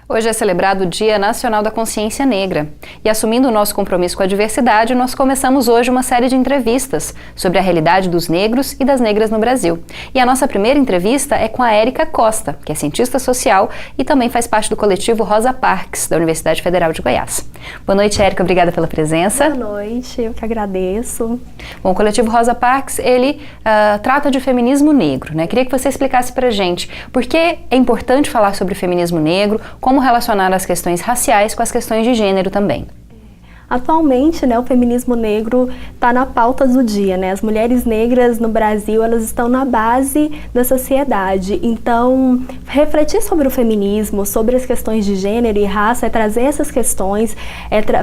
Hoje é celebrado o Dia Nacional da Consciência Negra. E assumindo o nosso compromisso com a diversidade, nós começamos hoje uma série de entrevistas sobre a realidade dos negros e das negras no Brasil. E a nossa primeira entrevista é com a Érica Costa, que é cientista social e também faz parte do coletivo Rosa Parks, da Universidade Federal de Goiás. Boa noite, Érica. Obrigada pela presença. Boa noite, eu que agradeço. Bom, o coletivo Rosa Parks, ele trata de feminismo negro, né? Queria que você explicasse pra gente por que é importante falar sobre feminismo negro, como relacionar as questões raciais com as questões de gênero também. Atualmente, o feminismo negro está na pauta do dia, As mulheres negras no Brasil, elas estão na base da sociedade. Então, refletir sobre o feminismo, sobre as questões de gênero e raça, é trazer essas questões,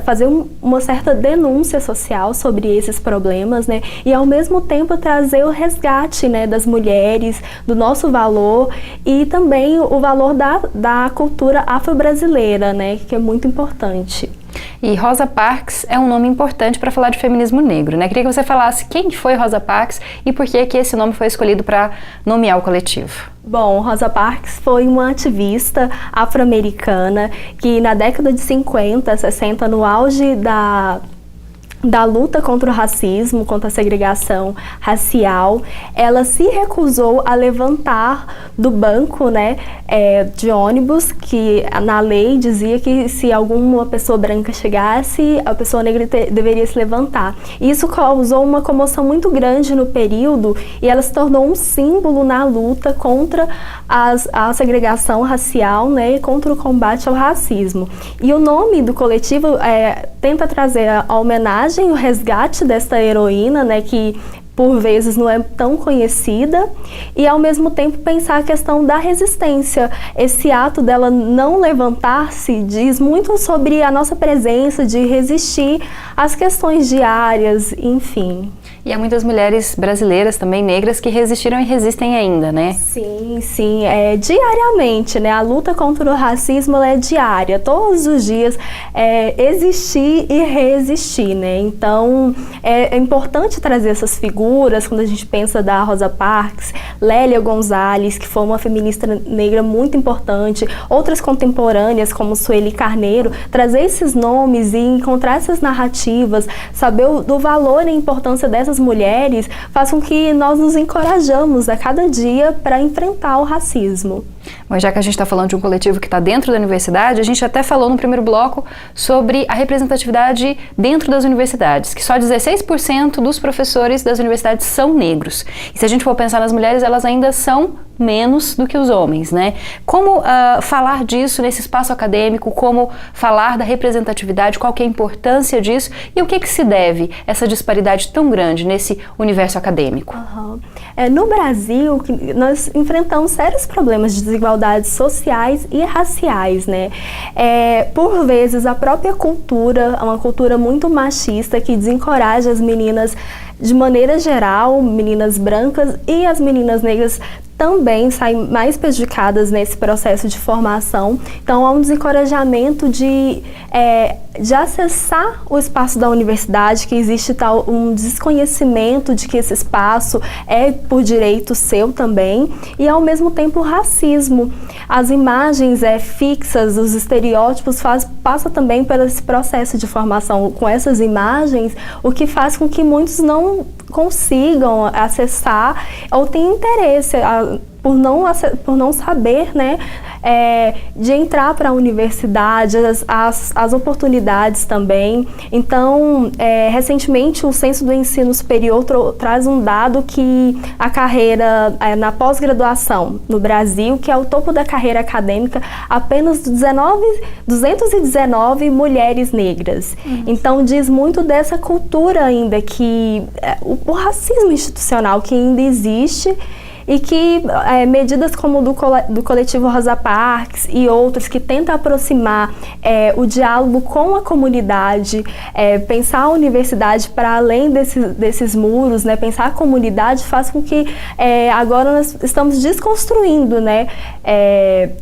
fazer uma certa denúncia social sobre esses problemas, E, ao mesmo tempo, trazer o resgate, das mulheres, do nosso valor e também o valor da cultura afro-brasileira, que é muito importante. E Rosa Parks é um nome importante para falar de feminismo negro, Queria que você falasse quem foi Rosa Parks e por que esse nome foi escolhido para nomear o coletivo. Bom, Rosa Parks foi uma ativista afro-americana que na década de 50, 60, no auge da luta contra o racismo, contra a segregação racial, ela se recusou a levantar do banco, de ônibus, que na lei dizia que se alguma pessoa branca chegasse, a pessoa negra deveria se levantar. Isso causou uma comoção muito grande no período e ela se tornou um símbolo na luta contra a segregação racial, e contra o combate ao racismo. E o nome do coletivo tenta trazer a homenagem, o resgate desta heroína, que por vezes não é tão conhecida, e ao mesmo tempo pensar a questão da resistência. Esse ato dela não levantar-se diz muito sobre a nossa presença de resistir às questões diárias, enfim. E há muitas mulheres brasileiras também negras que resistiram e resistem ainda, Sim, diariamente, A luta contra o racismo é diária, todos os dias existir e resistir, Então, é importante trazer essas figuras, quando a gente pensa da Rosa Parks, Lélia Gonzalez, que foi uma feminista negra muito importante, outras contemporâneas como Sueli Carneiro, trazer esses nomes e encontrar essas narrativas, saber do valor e importância dessas mulheres, faz com que nós nos encorajamos a cada dia para enfrentar o racismo. Mas já que a gente está falando de um coletivo que está dentro da universidade, a gente até falou no primeiro bloco sobre a representatividade dentro das universidades, que só 16% dos professores das universidades são negros. E se a gente for pensar nas mulheres, elas ainda são menos do que os homens, Como falar disso nesse espaço acadêmico, como falar da representatividade, qual que é a importância disso e o que se deve essa disparidade tão grande nesse universo acadêmico? No Brasil, nós enfrentamos sérios problemas de desigualdades sociais e raciais, Por vezes, a própria cultura é uma cultura muito machista que desencoraja as meninas de maneira geral, meninas brancas e as meninas negras também saem mais prejudicadas nesse processo de formação. Então, há um desencorajamento de acessar o espaço da universidade, que existe um desconhecimento de que esse espaço é por direito seu também, e ao mesmo tempo o racismo. As imagens fixas, os estereótipos passa também por esse processo de formação com essas imagens, o que faz com que muitos não consigam acessar ou tenham interesse por não saber, de entrar para a universidade, as oportunidades também. Então, recentemente, o Censo do Ensino Superior traz um dado que a carreira na pós-graduação no Brasil, que é o topo da carreira acadêmica, apenas 219 mulheres negras. Então, diz muito dessa cultura ainda, que o racismo institucional que ainda existe, e que medidas como do coletivo Rosa Parks e outros que tentam aproximar o diálogo com a comunidade, pensar a universidade para além desses muros, pensar a comunidade, faz com que agora nós estamos desconstruindo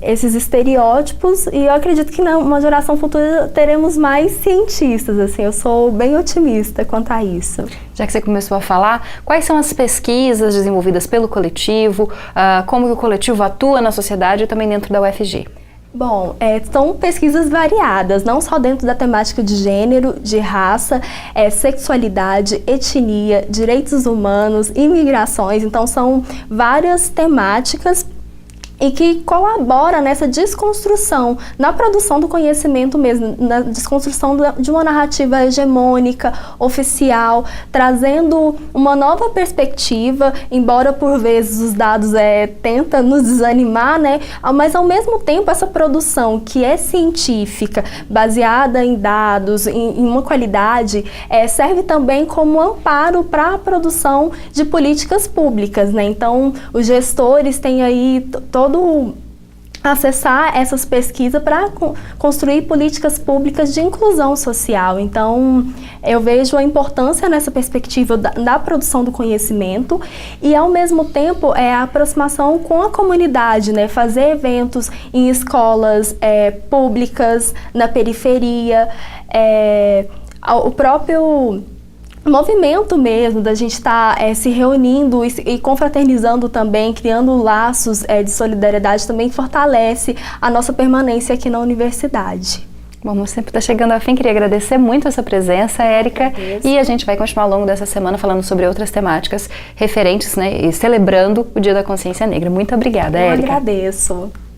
esses estereótipos, e eu acredito que numa geração futura teremos mais cientistas, eu sou bem otimista quanto a isso. Já que você começou a falar, quais são as pesquisas desenvolvidas pelo coletivo, como que o coletivo atua na sociedade e também dentro da UFG? Bom, são pesquisas variadas, não só dentro da temática de gênero, de raça, sexualidade, etnia, direitos humanos, imigrações, então são várias temáticas e que colabora nessa desconstrução, na produção do conhecimento mesmo, na desconstrução de uma narrativa hegemônica, oficial, trazendo uma nova perspectiva, embora por vezes os dados tentam nos desanimar, né? Mas ao mesmo tempo essa produção que é científica, baseada em dados, em uma qualidade, serve também como amparo para a produção de políticas públicas, né? Então, os gestores têm aí acessar essas pesquisas para construir políticas públicas de inclusão social. Então, eu vejo a importância nessa perspectiva da produção do conhecimento e, ao mesmo tempo, a aproximação com a comunidade, né? Fazer eventos em escolas públicas, na periferia, o próprio movimento mesmo, da gente estar se reunindo e confraternizando também, criando laços de solidariedade, também fortalece a nossa permanência aqui na universidade. Bom, o tempo está chegando ao fim, queria agradecer muito a sua presença, Érica, e a gente vai continuar ao longo dessa semana falando sobre outras temáticas referentes, né, e celebrando o Dia da Consciência Negra. Muito obrigada, Érica. Eu agradeço.